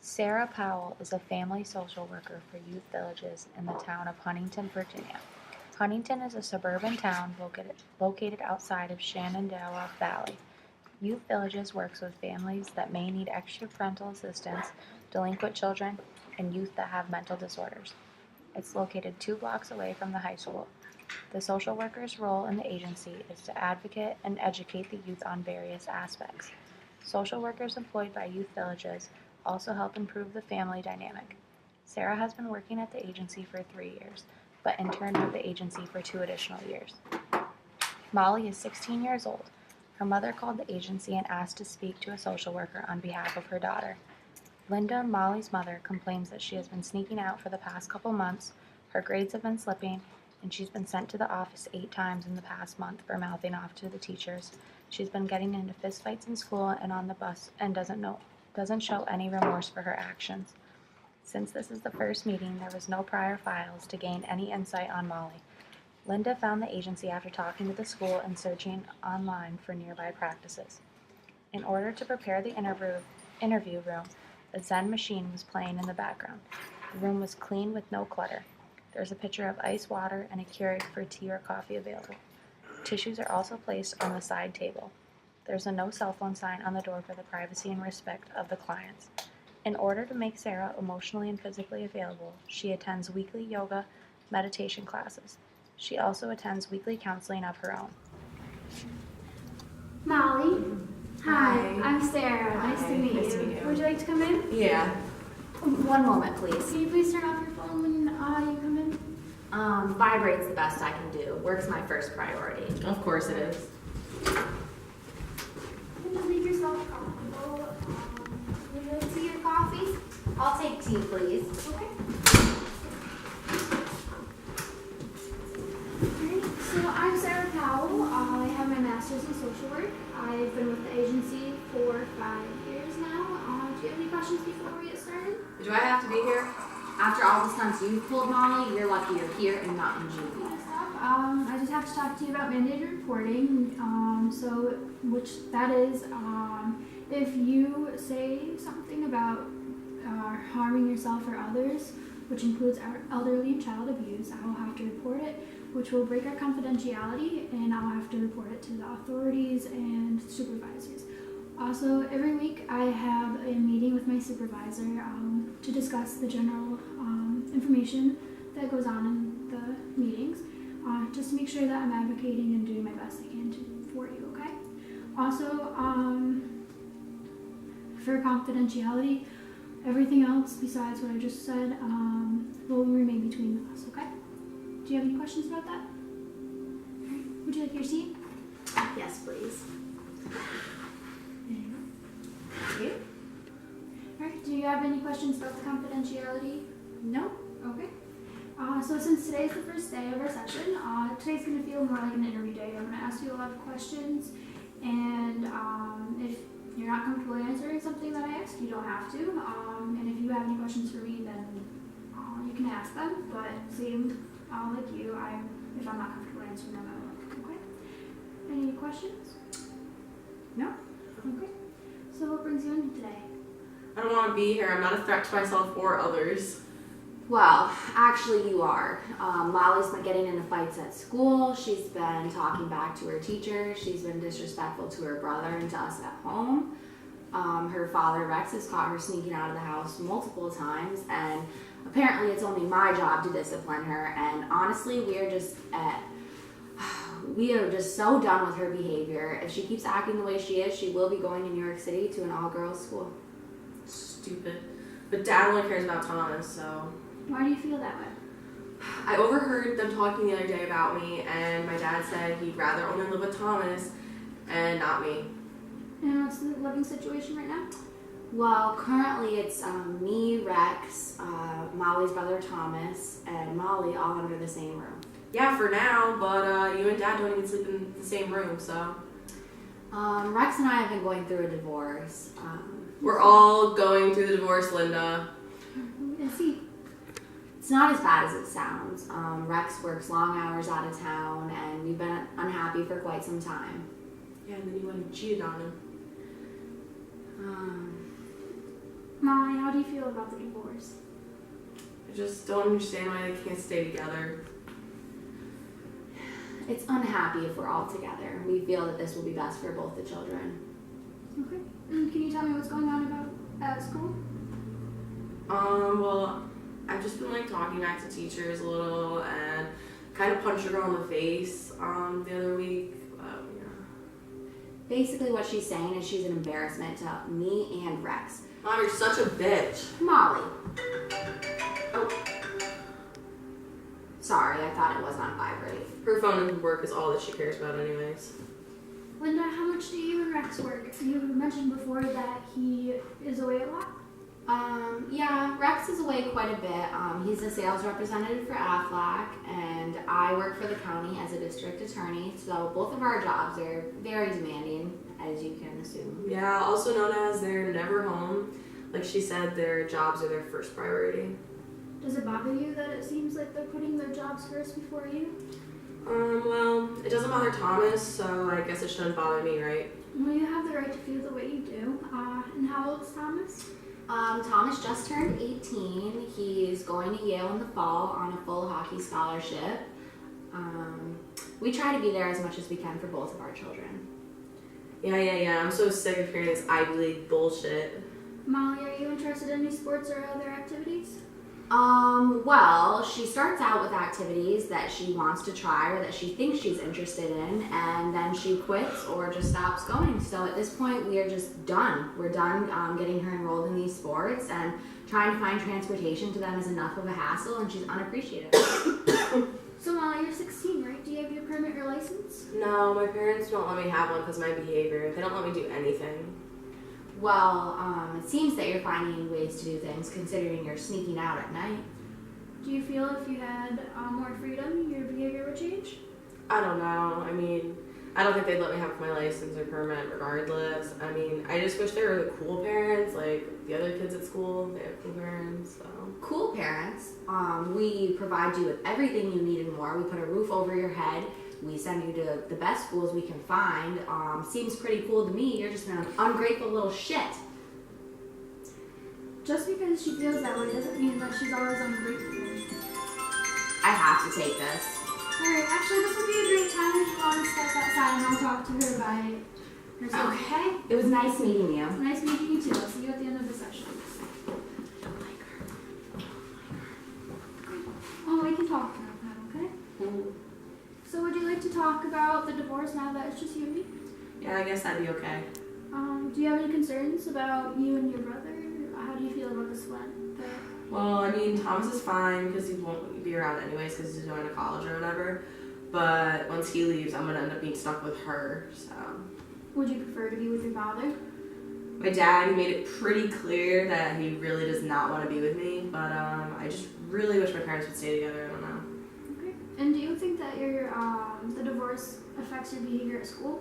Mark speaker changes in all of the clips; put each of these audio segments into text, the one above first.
Speaker 1: Sarah Powell is a family social worker for youth villages in the town of Huntington, Virginia. Huntington is a suburban town located outside of Shenandoah Valley. Youth Villages works with families that may need extra parental assistance, delinquent children, and youth that have mental disorders. It's located 2 blocks away from the high school. The social worker's role in the agency is to advocate and educate the youth on various aspects. Social workers employed by youth villages also help improve the family dynamic. Sarah has been working at the agency for 3 years, but interned with the agency for 2 additional years. Molly is 16 years old. Her mother called the agency and asked to speak to a social worker on behalf of her daughter. Linda, Molly's mother, complains that she has been sneaking out for the past couple months, her grades have been slipping, and she's been sent to the office 8 times in the past month for mouthing off to the teachers. She's been getting into fistfights in school and on the bus and doesn't show any remorse for her actions. Since this is the first meeting, there was no prior files to gain any insight on Molly. Linda found the agency after talking to the school and searching online for nearby practices. In order to prepare the interview room, a Zen machine was playing in the background. The room was clean with no clutter. There's a pitcher of ice water and a Keurig for tea or coffee available. Tissues are also placed on the side table. There's a no cell phone sign on the door for the privacy and respect of the clients. In order to make Sarah emotionally and physically available, she attends weekly yoga, meditation classes. She also attends weekly counseling of her own.
Speaker 2: Molly. Hi, I'm Sarah.
Speaker 3: Hi.
Speaker 2: Nice to meet you. Would you like to come in?
Speaker 3: Yeah. One moment, please.
Speaker 2: Can you please turn off your phone when you come in?
Speaker 3: Vibrate's the best I can do. Work's my first priority. Of course it is.
Speaker 2: You can leave yourself comfortable. Would you like tea or coffee?
Speaker 3: I'll take tea, please.
Speaker 2: Okay. Alright, so I'm Sarah Powell. I have my master's in social work. I've been with the agency for 5 years now. Do you have any questions before we get started?
Speaker 3: Do I have to be here? After all the stunts you've pulled, Molly, you're lucky you're here and not in juvie.
Speaker 2: I just have to talk to you about mandated reporting. Which that is, if you say something about harming yourself or others, which includes our elderly and child abuse, I will have to report it, which will break our confidentiality, and I'll have to report it to the authorities and supervisors. Also, every week I have a meeting with my supervisor to discuss the general information that goes on in the meetings, just to make sure that I'm advocating and doing my best I can for you, okay? Also, for confidentiality, everything else besides what I just said will remain between us, okay? Do you have any questions about that? Alright, would you like your seat?
Speaker 3: Yes, please.
Speaker 2: There you go.
Speaker 3: Thank you.
Speaker 2: Alright, do you have any questions about the confidentiality?
Speaker 3: No.
Speaker 2: Okay. So since today's the first day of our session, today's going to feel more like an interview day. I'm going to ask you a lot of questions, and if you're not comfortable answering something that I asked, you don't have to. And if you have any questions for me, then you can ask them, but same like you, if I'm not comfortable answering them, I won't. Okay? Any questions?
Speaker 3: No.
Speaker 2: Okay. So what brings you in today?
Speaker 4: I don't want to be here. I'm not a threat to myself or others.
Speaker 3: Well, actually you are. Molly's been getting into fights at school. She's been talking back to her teacher. She's been disrespectful to her brother and to us at home. Her father, Rex, has caught her sneaking out of the house multiple times, and apparently it's only my job to discipline her, and honestly, we are just so done with her behavior. If she keeps acting the way she is, she will be going to New York City to an all-girls school.
Speaker 4: Stupid. But Dad only cares about Thomas, so...
Speaker 2: Why do you feel that way?
Speaker 4: I overheard them talking the other day about me, and my dad said he'd rather only live with Thomas and not me.
Speaker 2: And what's the living situation right now?
Speaker 3: Well, currently it's me, Rex, Molly's brother Thomas, and Molly all under the same room.
Speaker 4: Yeah, for now, but you and Dad don't even sleep in the same room, so...
Speaker 3: Rex and I have been going through a divorce.
Speaker 4: We're all going through the divorce, Linda.
Speaker 2: I see.
Speaker 3: It's not as bad as it sounds. Rex works long hours out of town, and we've been unhappy for quite some time.
Speaker 4: Yeah, and then you went and cheated on him.
Speaker 2: Molly, how do you feel about the divorce?
Speaker 4: I just don't understand why they can't stay together.
Speaker 3: It's unhappy if we're all together. We feel that this will be best for both the children.
Speaker 2: Okay. And can you tell me what's going on about at school?
Speaker 4: Well, I've just been like talking back to teachers a little and kind of punched a girl in the face the other week. Yeah.
Speaker 3: Basically what she's saying is she's an embarrassment to me and Rex.
Speaker 4: Mom, you're such a bitch.
Speaker 3: Molly. Oh. Sorry, I thought it was on vibrate.
Speaker 4: Her phone and work is all that she cares about anyways.
Speaker 2: Linda, how much do you and Rex work? You mentioned before that he is away a lot.
Speaker 3: Yeah, Rex is away quite a bit. He's a sales representative for Aflac, and I work for the county as a district attorney, so both of our jobs are very demanding, as you can assume.
Speaker 4: Yeah, also known as they're never home. Like she said, their jobs are their first priority.
Speaker 2: Does it bother you that it seems like they're putting their jobs first before you?
Speaker 4: Well, it doesn't bother Thomas, so I guess it shouldn't bother me, right?
Speaker 2: Well, you have the right to feel the way you do. And how old is Thomas?
Speaker 3: Thomas just turned 18. He's going to Yale in the fall on a full hockey scholarship. We try to be there as much as we can for both of our children.
Speaker 4: Yeah. I'm so sick of hearing this Ivy League bullshit.
Speaker 2: Molly, are you interested in any sports or other activities?
Speaker 3: Well, she starts out with activities that she wants to try or that she thinks she's interested in, and then she quits or just stops going. So at this point, we are just done. We're done getting her enrolled in these sports, and trying to find transportation to them is enough of a hassle, and she's unappreciative.
Speaker 2: So Molly, you're 16, right? Do you have your permit or license?
Speaker 4: No, my parents don't let me have one because of my behavior. They don't let me do anything.
Speaker 3: Well, it seems that you're finding ways to do things, considering you're sneaking out at night.
Speaker 2: Do you feel if you had more freedom, your behavior would change?
Speaker 4: I don't know. I mean, I don't think they'd let me have my license or permit regardless. I mean, I just wish they were the cool parents, like the other kids at school. They have cool parents, so.
Speaker 3: Cool parents. We provide you with everything you need and more. We put a roof over your head. We send you to the best schools we can find. Seems pretty cool to me. You're just an ungrateful little shit.
Speaker 2: Just because she feels that way doesn't mean that she's always ungrateful.
Speaker 3: I have to take this.
Speaker 2: Alright, actually this would be a great time if you want to step outside and I'll talk to her by herself.
Speaker 3: Okay. It was nice meeting you.
Speaker 2: Nice meeting you too. I'll see you at the end of the session.
Speaker 3: Don't like her.
Speaker 2: Oh, we can talk about that, okay? So would you like to talk about the divorce now that it's just you and me?
Speaker 4: Yeah, I guess that'd be okay.
Speaker 2: Do you have any concerns about you and your brother? How do you feel about the split?
Speaker 4: Well, I mean, Thomas is fine because he won't be around anyways because he's going to college or whatever. But once he leaves, I'm going to end up being stuck with her, so.
Speaker 2: Would you prefer to be with your father?
Speaker 4: My dad, he made it pretty clear that he really does not want to be with me, but I just really wish my parents would stay together. I don't know.
Speaker 2: Okay. And do you think that your the divorce affects your behavior at school?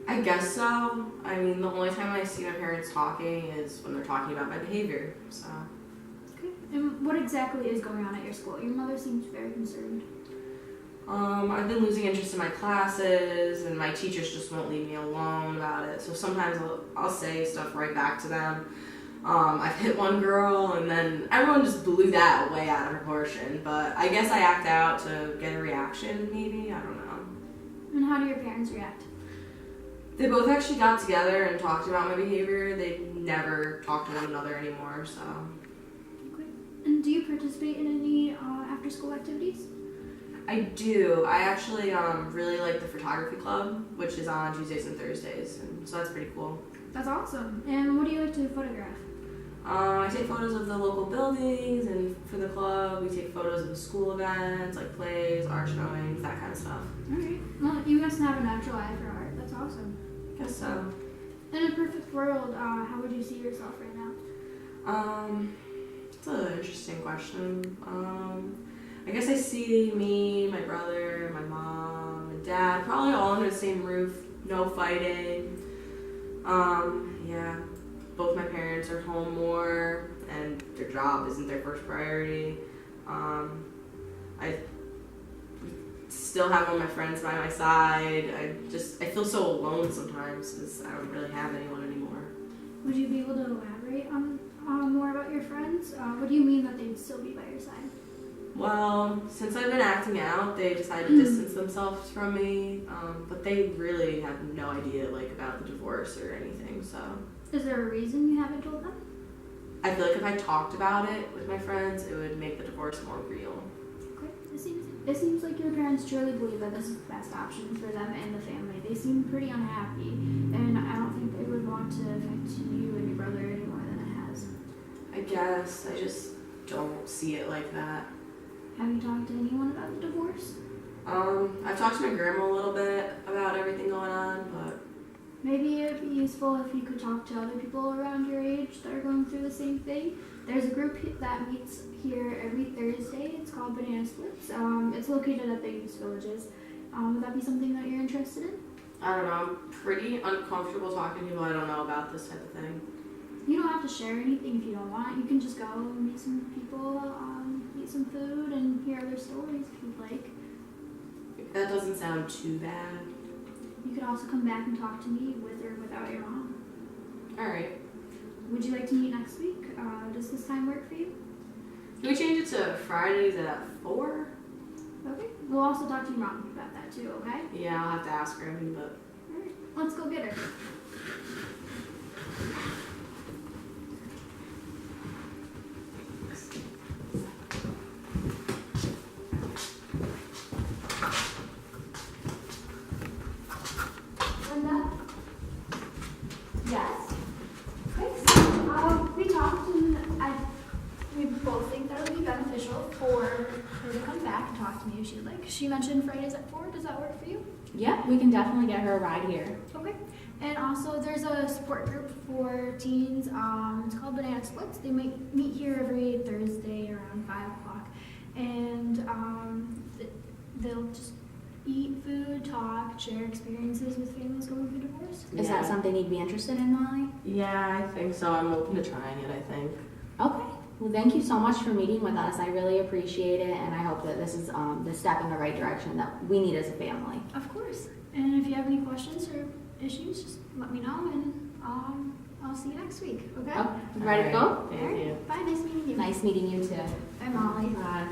Speaker 4: I guess so. I mean, the only time I see my parents talking is when they're talking about my behavior, so.
Speaker 2: Okay. And what exactly is going on at your school? Your mother seems very concerned.
Speaker 4: I've been losing interest in my classes, and my teachers just won't leave me alone about it. So sometimes I'll say stuff right back to them. I've hit one girl, and then everyone just blew that way out of proportion. But I guess I act out to get a reaction, maybe. I don't know.
Speaker 2: And how do your parents react?
Speaker 4: They both actually got together and talked about my behavior. They never talk to one another anymore, so.
Speaker 2: Okay. And do you participate in any after-school activities?
Speaker 4: I do. I actually really like the photography club, which is on Tuesdays and Thursdays, and so that's pretty cool.
Speaker 2: That's awesome. And what do you like to photograph?
Speaker 4: I take photos of the local buildings, and for the club, we take photos of the school events, like plays, art showings, that kind of stuff.
Speaker 2: Alright. Well, you must have a natural eye for art. That's awesome.
Speaker 4: I guess so.
Speaker 2: In a perfect world, how would you see yourself right now?
Speaker 4: It's an interesting question. I guess I see me, my brother, my mom, and dad, probably all under the same roof, no fighting. Yeah, both my parents are home more, and their job isn't their first priority. I still have all my friends by my side. I feel so alone sometimes because I don't really have anyone anymore.
Speaker 2: Would you be able to elaborate on more about your friends? What do you mean that they'd still be by your side?
Speaker 4: Well, since I've been acting out, they decided to distance themselves from me, but they really have no idea like about the divorce or anything. So
Speaker 2: Is there a reason you haven't told them?
Speaker 4: I feel like if I talked about it with my friends, it would make the divorce more real.
Speaker 2: Okay. It seems like your parents truly believe that this is the best option for them and the family. They seem pretty unhappy, and I don't think they would want to affect you and your brother any more than it has.
Speaker 4: I guess I just don't see it like that.
Speaker 2: Have you talked to anyone about the divorce?
Speaker 4: I've talked to my grandma a little bit about everything going on, but
Speaker 2: Maybe it'd be useful if you could talk to other people around your age that are going through the same thing. There's a group that meets here every Thursday. It's called Banana Splits. It's located at the Youth Villages. Would that be something that you're interested in?
Speaker 4: I don't know. I'm pretty uncomfortable talking to people I don't know about this type of thing.
Speaker 2: You don't have to share anything if you don't want. You can just go and meet some people, eat some food, and hear other stories if you'd like.
Speaker 4: That doesn't sound too bad.
Speaker 2: You could also come back and talk to me with or without your mom.
Speaker 4: All right.
Speaker 2: Would you like to meet next week? Does this time work for you?
Speaker 4: Can we change it to Fridays at 4?
Speaker 2: Okay. We'll also talk to your mom about that too, okay?
Speaker 4: Yeah, I'll have to ask her. But
Speaker 2: Alright. Let's go get her. Linda? Yes? Okay, so we talked and we both think that would be beneficial for her to come back and talk to me if she'd like. She mentioned Fridays at 4. Does that work for you?
Speaker 1: Yep, we can definitely get her a ride here.
Speaker 2: Okay. And also, there's a support group for teens. It's called Banana Splits. They meet here every Thursday around 5 o'clock. And they'll just eat food, talk, share experiences with families going through divorce.
Speaker 1: Is that something you'd be interested in, Molly?
Speaker 4: yeah, I think so. I'm open to trying it, I think.
Speaker 1: Okay. Well, thank you so much for meeting with us. I really appreciate it, and I hope that this is the step in the right direction that we need as a family.
Speaker 2: Of course. And if you have any questions or issues, just let me know, and I'll see you next week, okay?
Speaker 1: Oh, ready to go?
Speaker 4: Thank
Speaker 2: All right.
Speaker 4: you.
Speaker 2: Bye. Nice meeting you.
Speaker 1: Nice meeting you too.
Speaker 2: Bye, Molly.
Speaker 1: Bye.